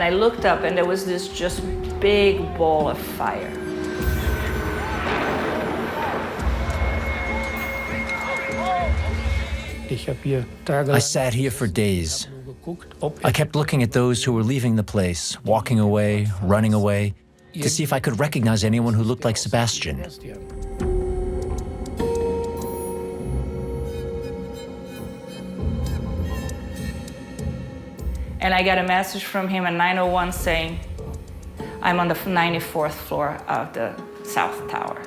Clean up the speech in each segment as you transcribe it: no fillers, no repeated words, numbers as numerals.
And I looked up and there was this just big ball of fire. I sat here for days. I kept looking at those who were leaving the place, walking away, running away, to see if I could recognize anyone who looked like Sebastian. And I got a message from him at 9:01 saying, I'm on the 94th floor of the South Tower.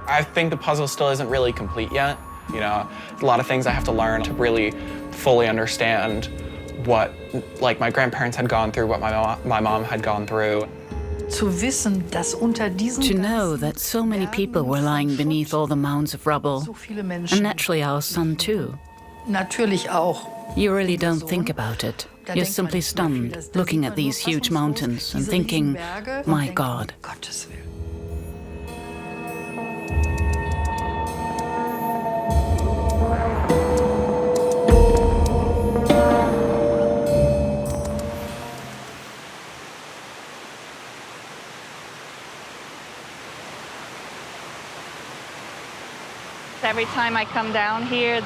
I think the puzzle still isn't really complete yet. You know, a lot of things I have to learn to really fully understand what, like, my grandparents had gone through, what my mom had gone through. To know that so many people were lying beneath all the mounds of rubble, and naturally our son too. You really don't think about it. You're simply stunned, looking at these huge mountains and thinking, my God. Every time I come down here,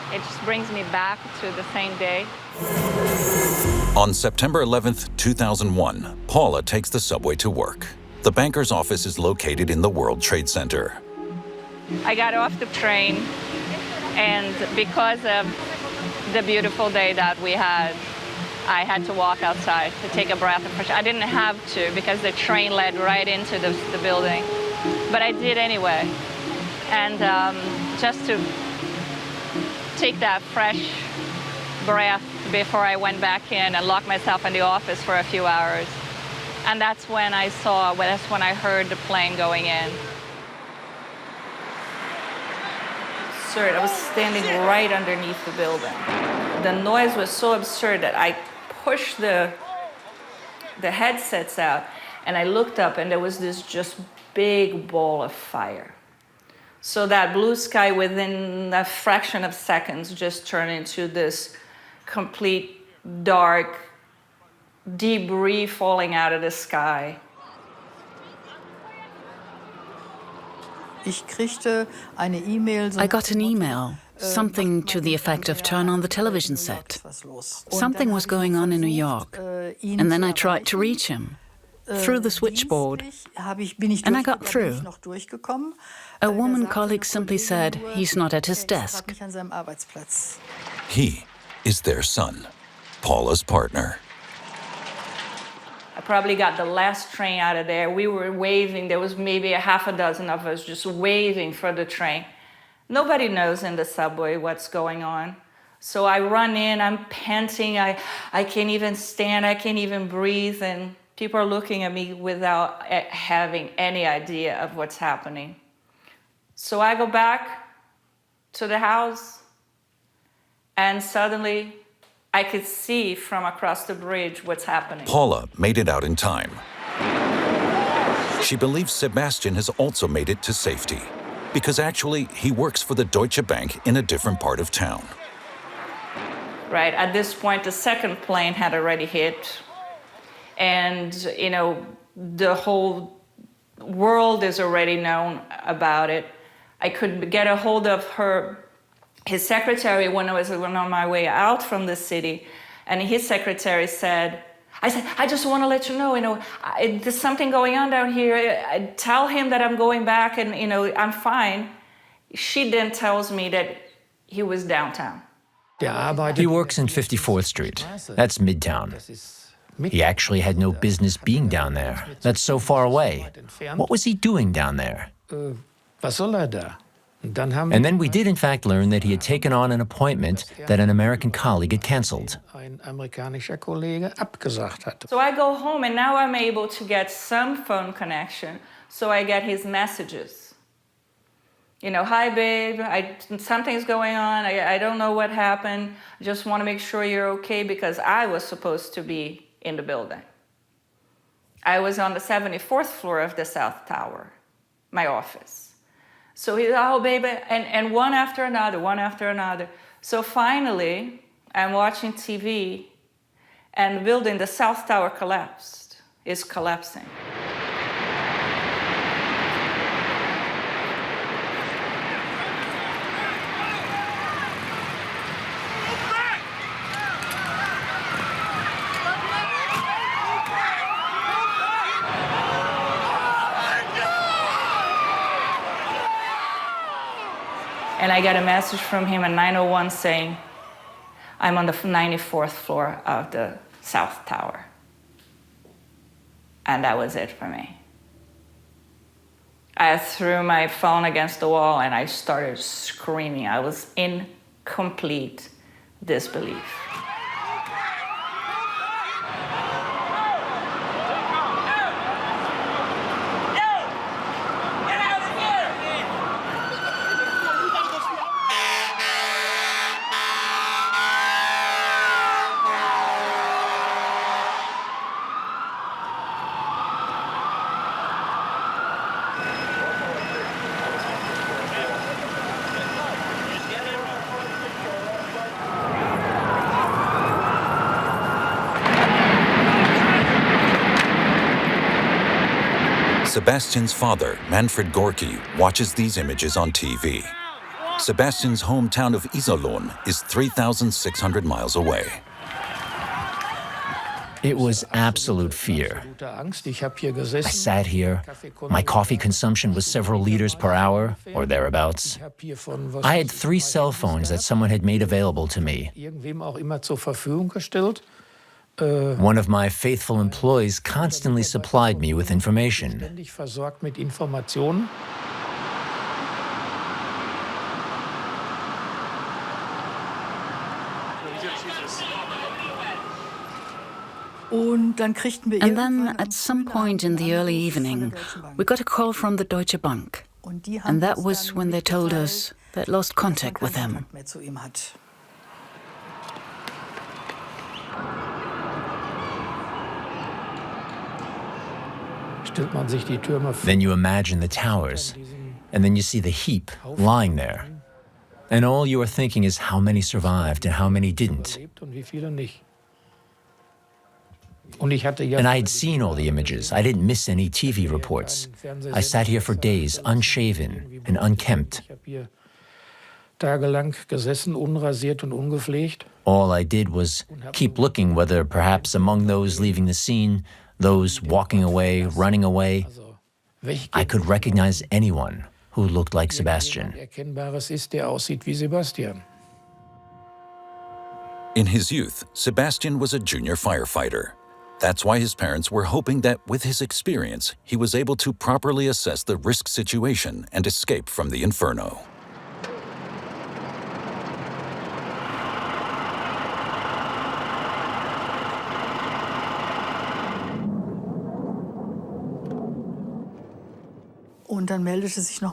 it just brings me back to the same day. On September 11th, 2001, Paula takes the subway to work. The banker's office is located in the World Trade Center. I got off the train, and because of the beautiful day that we had, I had to walk outside to take a breath of fresh air. I didn't have to because the train led right into the building, but I did anyway. And just to take that fresh breath before I went back in and locked myself in the office for a few hours. And that's when I heard the plane going in. Absurd. I was standing right underneath the building. The noise was so absurd that I pushed the headsets out and I looked up and there was this just big ball of fire. So that blue sky within a fraction of seconds just turned into this complete dark debris falling out of the sky. I got an email, something to the effect of turn on the television set. Something was going on in New York, and then I tried to reach him through the switchboard, and I got through. A woman colleague simply said he's not at his desk. He is their son, Paula's partner. I probably got the last train out of there. We were waving. There was maybe a half a dozen of us just waving for the train. Nobody knows in the subway what's going on. So I run in, I'm panting, I can't even stand, I can't even breathe, and people are looking at me without having any idea of what's happening. So I go back to the house, and suddenly I could see from across the bridge what's happening. Paula made it out in time. She believes Sebastian has also made it to safety, because actually he works for the Deutsche Bank in a different part of town. Right, at this point, the second plane had already hit. And, you know, the whole world is already known about it. I could get a hold of his secretary when I was on my way out from the city. And his secretary said, I just want to let you know, there's something going on down here. I tell him that I'm going back and, I'm fine. She then tells me that he was downtown. He works in 54th Street. That's Midtown. He actually had no business being down there. That's so far away. What was he doing down there? And then we did in fact learn that he had taken on an appointment that an American colleague had canceled. So I go home and now I'm able to get some phone connection. So I get his messages. Hi babe, something's going on. I don't know what happened. I just want to make sure you're okay because I was supposed to be in the building. I was on the 74th floor of the South Tower, my office. So he's, oh baby, and one after another. So finally, I'm watching TV, and the building, the South Tower collapsed, is collapsing. And I got a message from him at 9:01 saying, I'm on the 94th floor of the South Tower. And that was it for me. I threw my phone against the wall and I started screaming. I was in complete disbelief. Sebastian's father, Manfred Gorki, watches these images on TV. Sebastian's hometown of Iserlohn is 3,600 miles away. It was absolute fear. I sat here. My coffee consumption was several liters per hour, or thereabouts. I had 3 cell phones that someone had made available to me. One of my faithful employees constantly supplied me with information. And then, at some point in the early evening, we got a call from the Deutsche Bank. And that was when they told us they'd lost contact with him. Then you imagine the towers, and then you see the heap lying there. And all you are thinking is how many survived and how many didn't. And I had seen all the images. I didn't miss any TV reports. I sat here for days, unshaven and unkempt. All I did was keep looking whether perhaps among those leaving the scene, those walking away, running away, I could recognize anyone who looked like Sebastian. In his youth, Sebastian was a junior firefighter. That's why his parents were hoping that with his experience, he was able to properly assess the risk situation and escape from the inferno.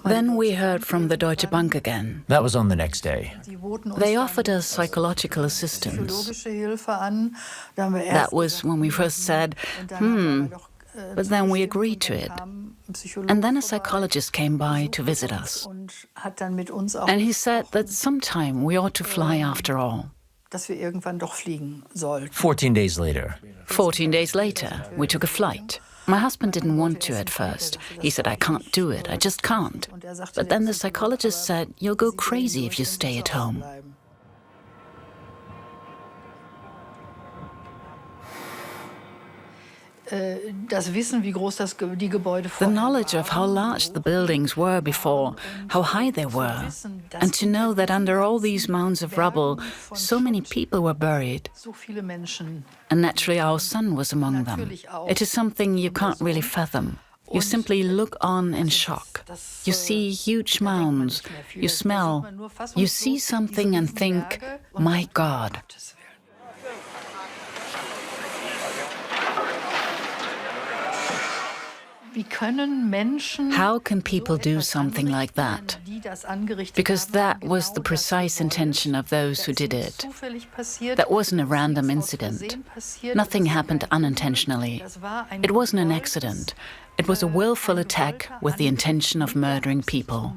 Then we heard from the Deutsche Bank again. That was on the next day. They offered us psychological assistance. That was when we first said, but then we agreed to it. And then a psychologist came by to visit us. And he said that sometime we ought to fly after all. 14 days later. 14 days later, we took a flight. My husband didn't want to at first. He said, I can't do it, I just can't. But then the psychologist said, you'll go crazy if you stay at home. The knowledge of how large the buildings were before, how high they were, and to know that under all these mounds of rubble, so many people were buried. And naturally our son was among them. It is something you can't really fathom. You simply look on in shock. You see huge mounds, you smell, you see something and think, my God. How can people do something like that? Because that was the precise intention of those who did it. That wasn't a random incident. Nothing happened unintentionally. It wasn't an accident. It was a willful attack with the intention of murdering people.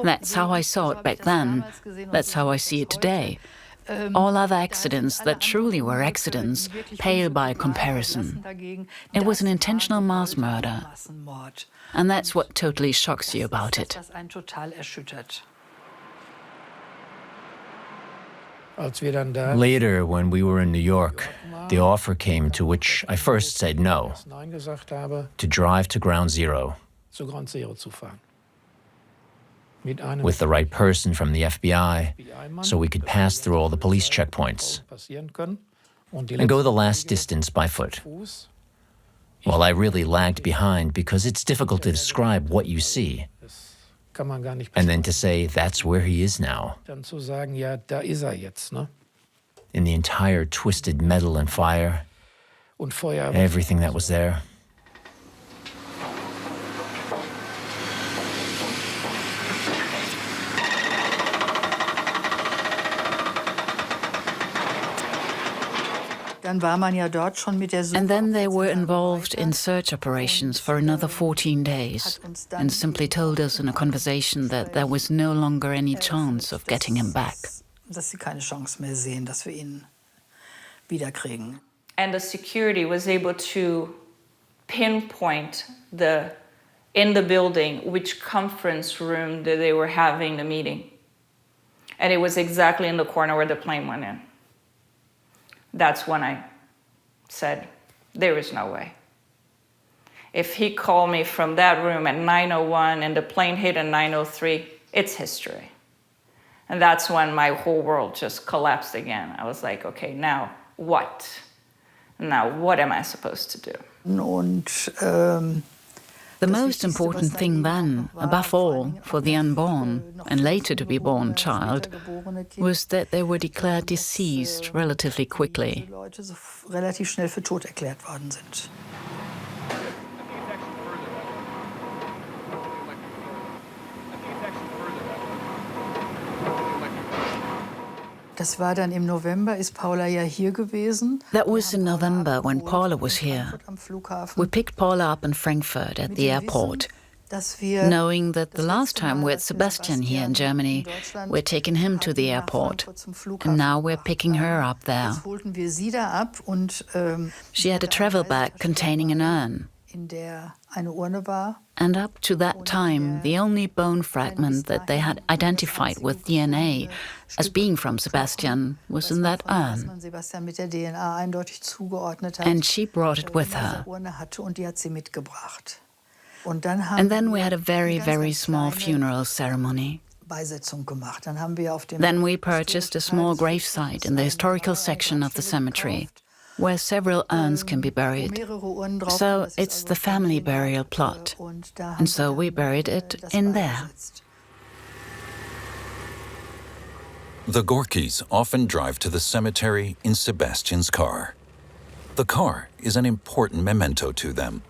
That's how I saw it back then. That's how I see it today. All other accidents that truly were accidents pale by comparison. It was an intentional mass murder. And that's what totally shocks you about it. Later, when we were in New York, the offer came to which I first said no, to drive to Ground Zero with the right person from the FBI, so we could pass through all the police checkpoints and go the last distance by foot. Well, I really lagged behind because it's difficult to describe what you see. And then to say, that's where he is now. In the entire twisted metal and fire, everything that was there. And then they were involved in search operations for another 14 days and simply told us in a conversation that there was no longer any chance of getting him back. And the security was able to pinpoint in the building which conference room that they were having the meeting. And it was exactly in the corner where the plane went in. That's when I said, there is no way. If he called me from that room at 9:01 and the plane hit at 9:03, it's history. And that's when my whole world just collapsed again. I was like, okay, now what? Now what am I supposed to do? The most important thing then, above all, for the unborn and later to be born child, was that they were declared deceased relatively quickly. That was in November when Paula was here. We picked Paula up in Frankfurt at the airport, knowing that the last time we had Sebastian here in Germany, we'd taken him to the airport, and now we're picking her up there. She had a travel bag containing an urn. And up to that time, the only bone fragment that they had identified with DNA as being from Sebastian was in that urn. And she brought it with her. And then we had a very, very small funeral ceremony. Then we purchased a small gravesite in the historical section of the cemetery, where several urns can be buried. So it's the family burial plot. And so we buried it in there. The Gorkis often drive to the cemetery in Sebastian's car. The car is an important memento to them.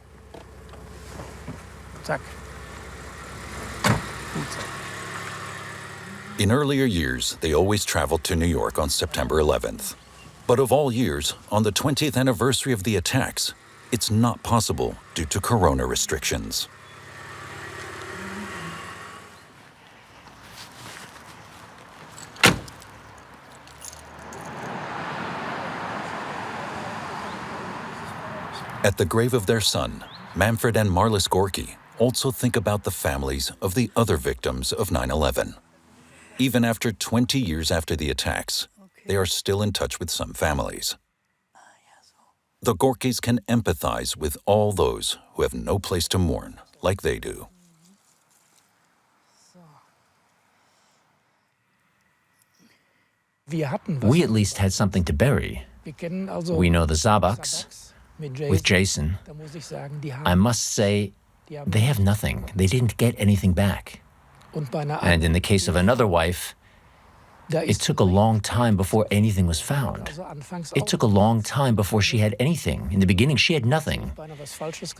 In earlier years, they always traveled to New York on September 11th. But of all years, on the 20th anniversary of the attacks, it's not possible due to corona restrictions. At the grave of their son, Manfred and Marlis Gorki also think about the families of the other victims of 9/11. Even after 20 years after the attacks, they are still in touch with some families. The Gorkis can empathize with all those who have no place to mourn like they do. We at least had something to bury. We know the Zabaks. With Jason, I must say, they have nothing. They didn't get anything back. And in the case of another wife, it took a long time before anything was found. It took a long time before she had anything. In the beginning, she had nothing.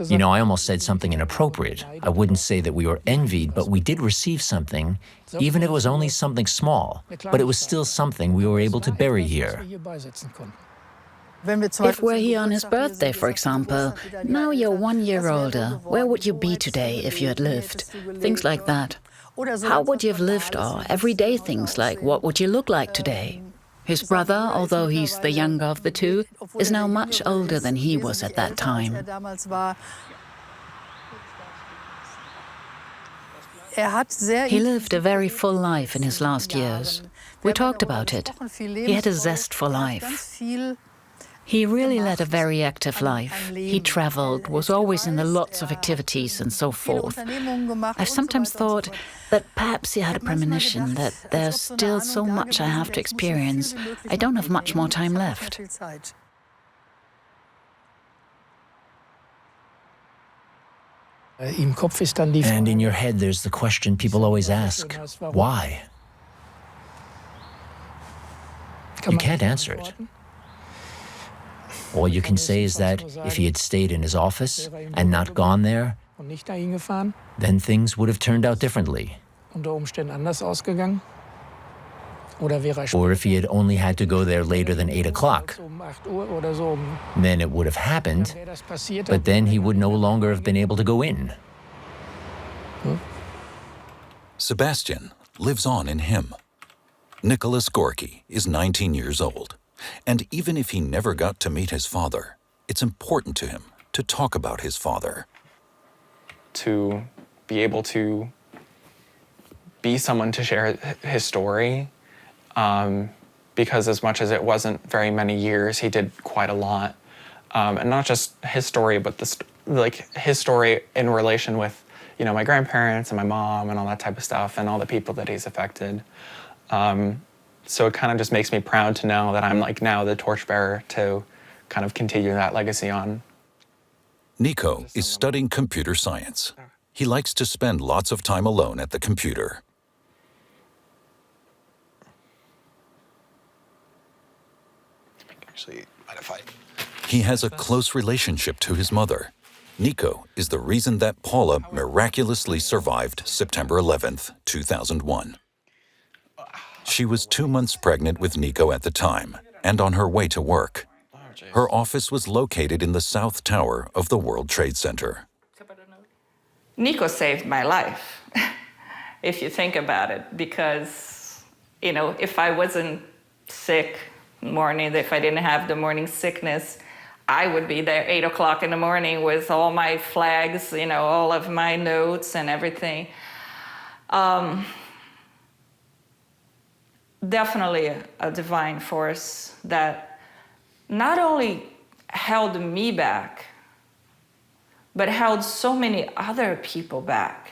You know, I almost said something inappropriate. I wouldn't say that we were envied, but we did receive something, even if it was only something small. But it was still something we were able to bury here. If we're here on his birthday, for example, now you're 1 year older, where would you be today if you had lived? Things like that. How would you have lived, or everyday things like, what would you look like today? His brother, although he's the younger of the two, is now much older than he was at that time. He lived a very full life in his last years. We talked about it. He had a zest for life. He really led a very active life. He traveled, was always in lots of activities and so forth. I've sometimes thought that perhaps he had a premonition that there's still so much I have to experience. I don't have much more time left. And in your head, there's the question people always ask, why? You can't answer it. All you can say is that if he had stayed in his office and not gone there, then things would have turned out differently. Or if he had only had to go there later than 8 o'clock, then it would have happened, but then he would no longer have been able to go in. Sebastian lives on in him. Nicholas Gorki is 19 years old. And even if he never got to meet his father, it's important to him to talk about his father. To be able to be someone to share his story, because as much as it wasn't very many years, he did quite a lot. And not just his story, but his story in relation with, my grandparents and my mom and all that type of stuff and all the people that he's affected. So it kind of just makes me proud to know that I'm now the torchbearer to kind of continue that legacy on. Nico is studying computer science. He likes to spend lots of time alone at the computer. Actually, mind if I... He has a close relationship to his mother. Nico is the reason that Paula miraculously survived September 11th, 2001. She was 2 months pregnant with Nico at the time and on her way to work. Her office was located in the South Tower of the World Trade Center. Nico saved my life, if you think about it, because, if I wasn't sick in the morning, if I didn't have the morning sickness, I would be there 8 o'clock in the morning with all my flags, all of my notes and everything. Definitely a divine force that not only held me back, but held so many other people back.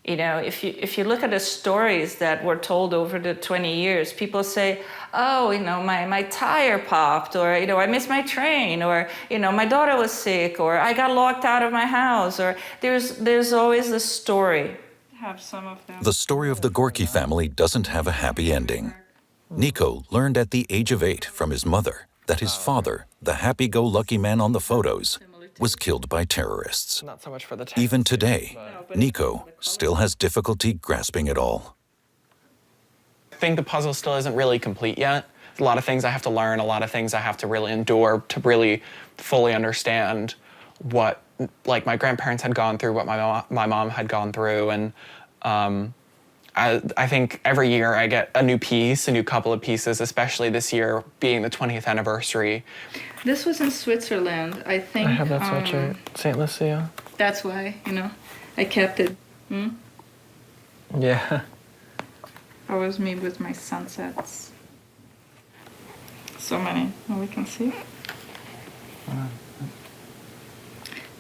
If you look at the stories that were told over the 20 years, people say, oh, my tire popped, or, I missed my train, or, my daughter was sick, or I got locked out of my house, or there's always a story. Have some of them. The story of the Gorki family doesn't have a happy ending. Nico learned at the age of 8 from his mother that his father, the happy-go-lucky man on the photos, was killed by terrorists. Not so much for the Even today, Nico still has difficulty grasping it all. I think the puzzle still isn't really complete yet. There's a lot of things I have to learn, a lot of things I have to really endure to really fully understand what my grandparents had gone through, what my mom had gone through, and I think every year I get a new couple of pieces, especially this year being the 20th anniversary. This was in Switzerland, I think. I have that sweatshirt, St. Lucia. That's why, I kept it. Yeah. That was me with my sunsets. So many. Oh, we can see.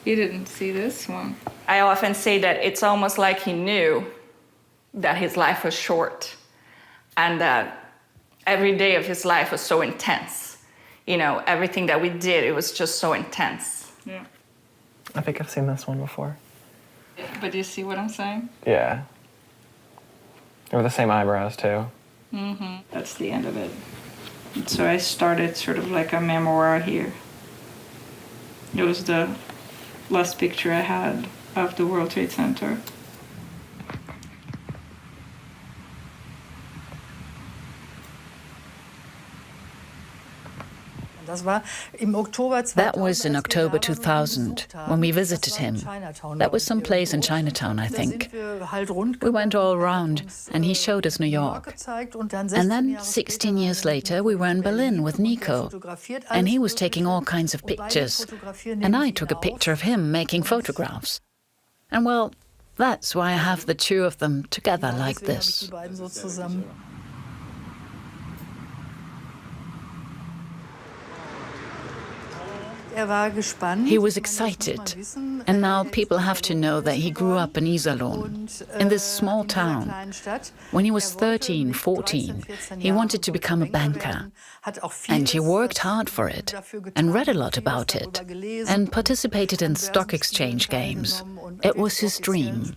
You didn't see this one. I often say that it's almost like he knew that his life was short and that every day of his life was so intense. Everything that we did, it was just so intense. Yeah. I think I've seen this one before. But you see what I'm saying? Yeah. They were the same eyebrows, too. Mm-hmm. That's the end of it. So I started sort of like a memoir here. It was the last picture I had of the World Trade Center. That was in October 2000, when we visited him. That was some place in Chinatown, I think. We went all around, and he showed us New York. And then, 16 years later, we were in Berlin with Nico, and he was taking all kinds of pictures. And I took a picture of him making photographs. And well, that's why I have the two of them together like this. He was excited, and now people have to know that he grew up in Iserlohn, in this small town. When he was 13, 14, he wanted to become a banker, and he worked hard for it, and read a lot about it, and participated in stock exchange games. It was his dream.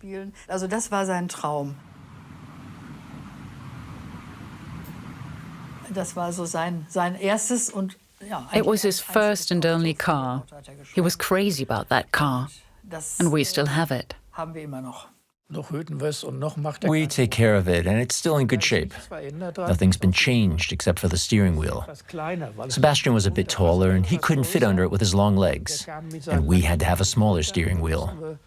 It was his first and only car. He was crazy about that car, and we still have it. We take care of it, and it's still in good shape. Nothing's been changed except for the steering wheel. Sebastian was a bit taller, and he couldn't fit under it with his long legs, and we had to have a smaller steering wheel.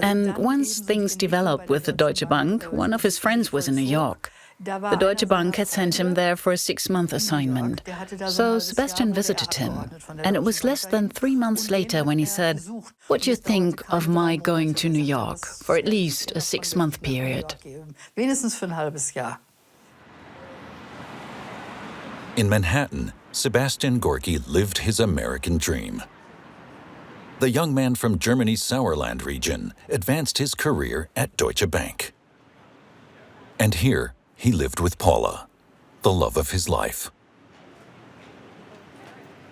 And once things developed with the Deutsche Bank, one of his friends was in New York. The Deutsche Bank had sent him there for a 6-month assignment. So Sebastian visited him. And it was less than 3 months later when he said, "What do you think of my going to New York for at least a 6-month period?" In Manhattan, Sebastian Gorki lived his American dream. The young man from Germany's Sauerland region advanced his career at Deutsche Bank. And here, he lived with Paula, the love of his life.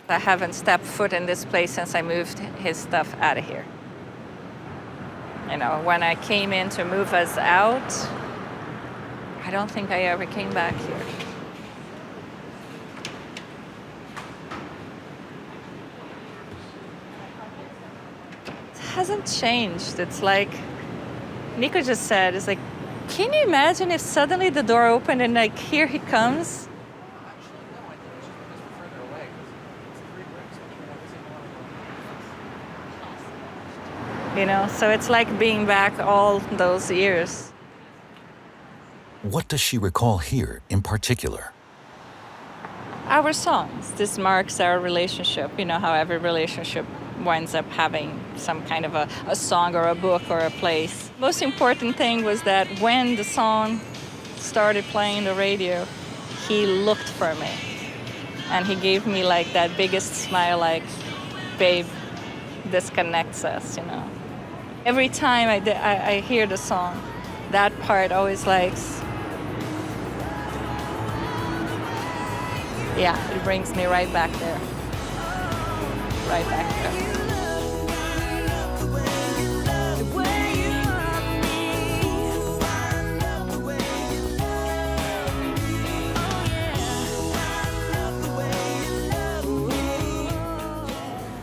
I haven't stepped foot in this place since I moved his stuff out of here. You know, when I came in to move us out, I don't think I ever came back here. It hasn't changed. It's like Nico just said, it's like, can you imagine if suddenly the door opened and like, here he comes? You know, so it's like being back all those years. What does she recall here in particular? Our songs. This marks our relationship. You know how every relationship winds up having some kind of a song or a book or a place. Most important thing was that when the song started playing the radio, he looked for me. And he gave me like that biggest smile, like, babe, this connects us, you know. Every time I hear the song, that part always likes, yeah, it brings me right back there. Right back there.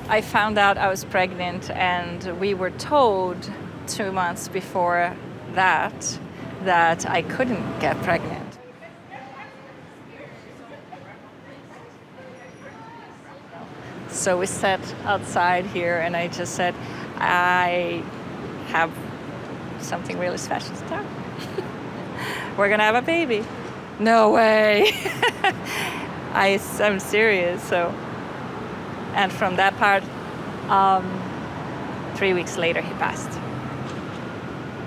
I found out I was pregnant, and we were told 2 months before that I couldn't get pregnant. So we sat outside here, and I just said, I have something really special to tell. We're gonna have a baby. No way. I'm serious. So, and from that part, 3 weeks later, he passed.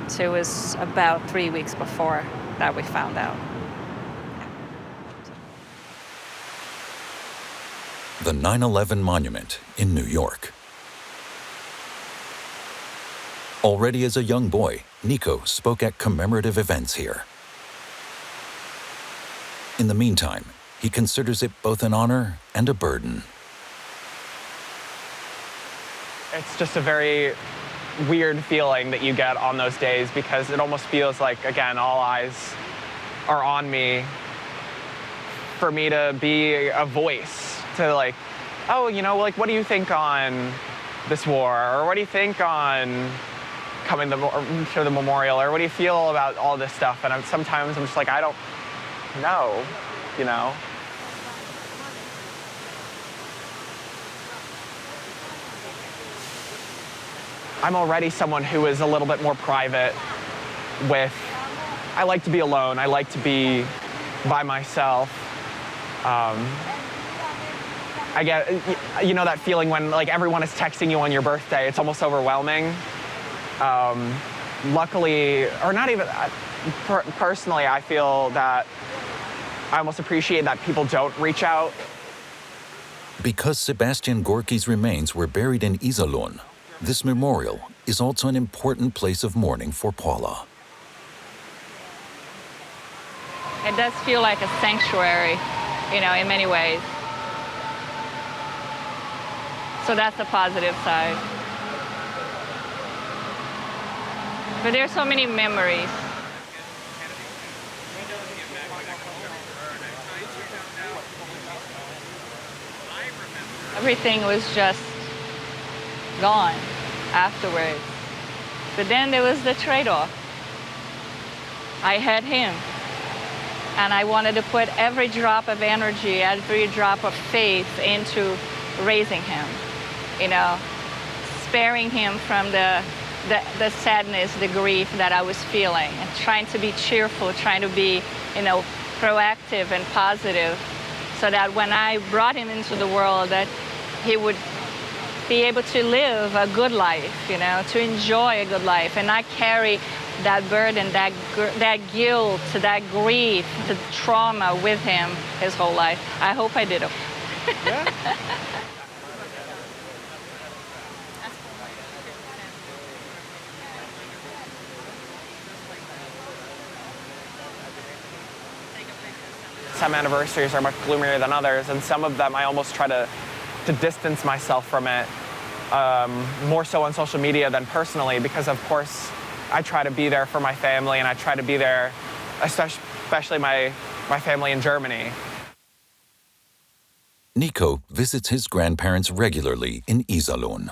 So it was about 3 weeks before that we found out. The 9/11 Monument in New York. Already as a young boy, Nico spoke at commemorative events here. In the meantime, he considers it both an honor and a burden. It's just a very weird feeling that you get on those days, because it almost feels like, again, all eyes are on me for me to be a voice, to like, oh, you know, like, what do you think on this war? Or what do you think on coming to the memorial? Or what do you feel about all this stuff? And sometimes I'm just like, I don't know, you know? I'm already someone who is a little bit more private with, I like to be alone, I like to be by myself. I get, you know that feeling when like everyone is texting you on your birthday, it's almost overwhelming. Luckily, or not even, personally, I feel that I almost appreciate that people don't reach out. Because Sebastian Gorki's remains were buried in Iserlohn, this memorial is also an important place of mourning for Paula. It does feel like a sanctuary, you know, in many ways. So that's the positive side. But there's so many memories. Everything was just gone afterwards. But then there was the trade-off. I had him, and I wanted to put every drop of energy, every drop of faith into raising him, you know, sparing him from the sadness, the grief that I was feeling, and trying to be cheerful, trying to be, you know, proactive and positive, so that when I brought him into the world, that he would be able to live a good life, you know, to enjoy a good life, and not carry that burden, that guilt, that grief, the trauma with him his whole life. I hope I did it. Yeah. Some anniversaries are much gloomier than others, and some of them I almost try to distance myself from it, more so on social media than personally, because of course I try to be there for my family, and I try to be there, especially my family in Germany. Nico visits his grandparents regularly in Iserlohn.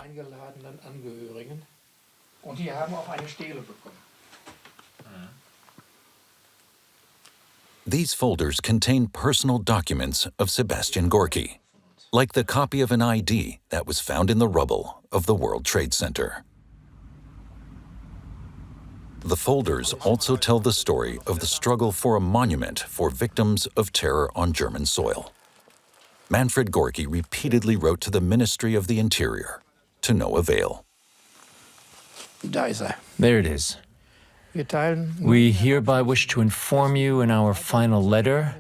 These folders contain personal documents of Sebastian Gorki, like the copy of an ID that was found in the rubble of the World Trade Center. The folders also tell the story of the struggle for a monument for victims of terror on German soil. Manfred Gorki repeatedly wrote to the Ministry of the Interior, to no avail. There it is. We hereby wish to inform you in our final letter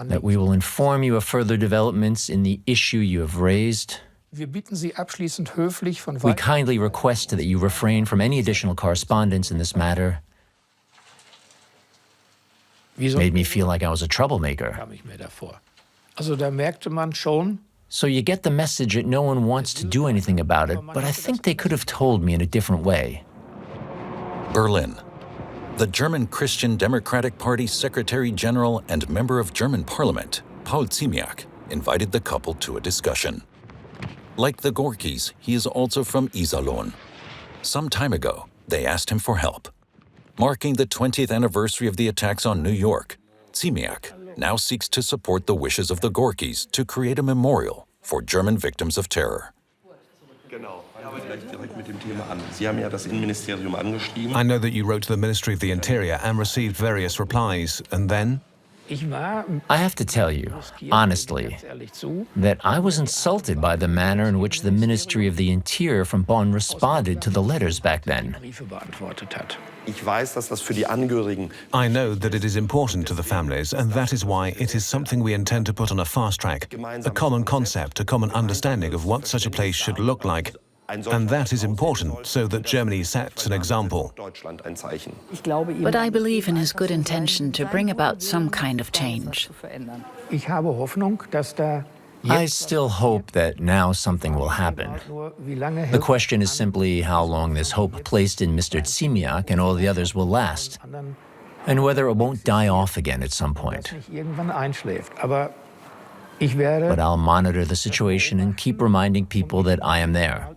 that we will inform you of further developments in the issue you have raised. We kindly request that you refrain from any additional correspondence in this matter. Made me feel like I was a troublemaker. So you get the message that no one wants to do anything about it, but I think they could have told me in a different way. Berlin. The German Christian Democratic Party Secretary General and member of German Parliament, Paul Ziemiak, invited the couple to a discussion. Like the Gorkis, he is also from Iserlohn. Some time ago, they asked him for help. Marking the 20th anniversary of the attacks on New York, Ziemiak now seeks to support the wishes of the Gorkis to create a memorial for German victims of terror. I know that you wrote to the Ministry of the Interior and received various replies, and then? I have to tell you, honestly, that I was insulted by the manner in which the Ministry of the Interior from Bonn responded to the letters back then. I know that it is important to the families, and that is why it is something we intend to put on a fast track, a common concept, a common understanding of what such a place should look like. And that is important, so that Germany sets an example. But I believe in his good intention to bring about some kind of change. I still hope that now something will happen. The question is simply how long this hope placed in Mr. Ziemiak and all the others will last, and whether it won't die off again at some point. But I'll monitor the situation and keep reminding people that I am there.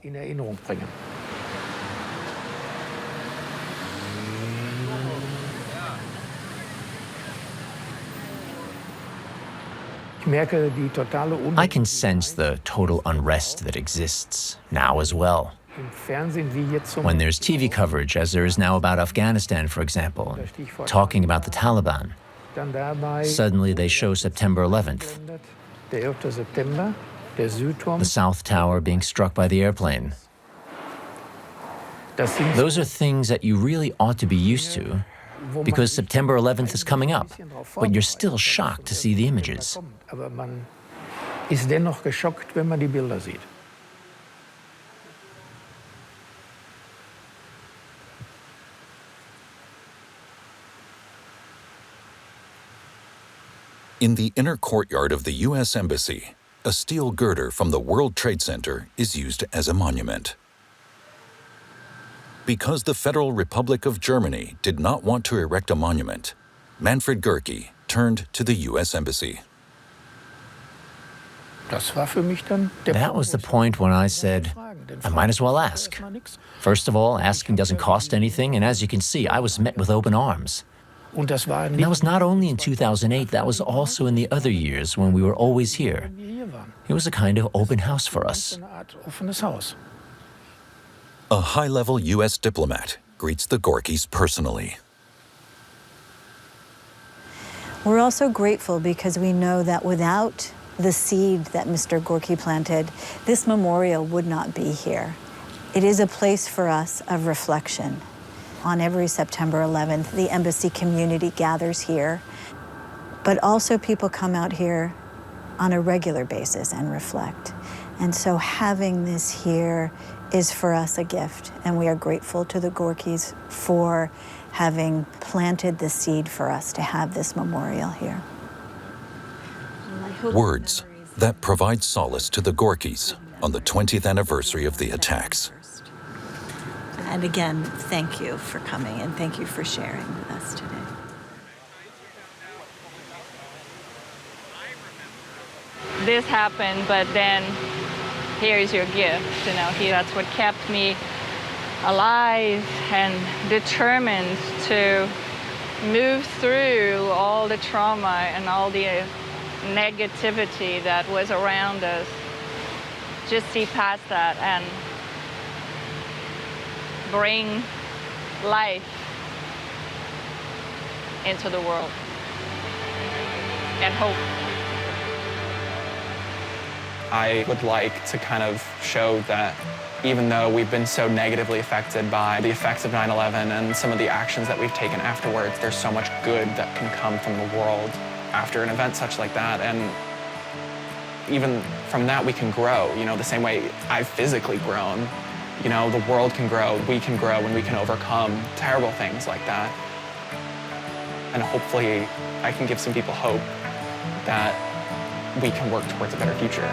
I can sense the total unrest that exists now as well. When there's TV coverage, as there is now about Afghanistan, for example, talking about the Taliban, suddenly they show September 11th, the South Tower being struck by the airplane. Those are things that you really ought to be used to, because September 11th is coming up, but you're still shocked to see the images. In the inner courtyard of the U.S. Embassy, a steel girder from the World Trade Center is used as a monument. Because the Federal Republic of Germany did not want to erect a monument, Manfred Gorki turned to the U.S. Embassy. That was the point when I said, I might as well ask. First of all, asking doesn't cost anything, and as you can see, I was met with open arms. And that was not only in 2008, that was also in the other years when we were always here. It was a kind of open house for us. A high-level U.S. diplomat greets the Gorkis personally. We're also grateful because we know that without the seed that Mr. Gorki planted, this memorial would not be here. It is a place for us of reflection. On every September 11th, the embassy community gathers here, but also people come out here on a regular basis and reflect. And so having this here is for us a gift, and we are grateful to the Gorkis for having planted the seed for us to have this memorial here. Words that provide solace to the Gorkis on the 20th anniversary of the attacks. And again, thank you for coming and thank you for sharing with us today. This happened, but then here's your gift. You know, that's what kept me alive and determined to move through all the trauma and all the negativity that was around us. Just see past that and bring life into the world and hope. I would like to kind of show that even though we've been so negatively affected by the effects of 9/11 and some of the actions that we've taken afterwards, there's so much good that can come from the world after an event such like that. And even from that, we can grow, you know, the same way I've physically grown. You know, the world can grow, we can grow, and we can overcome terrible things like that. And hopefully, I can give some people hope that we can work towards a better future.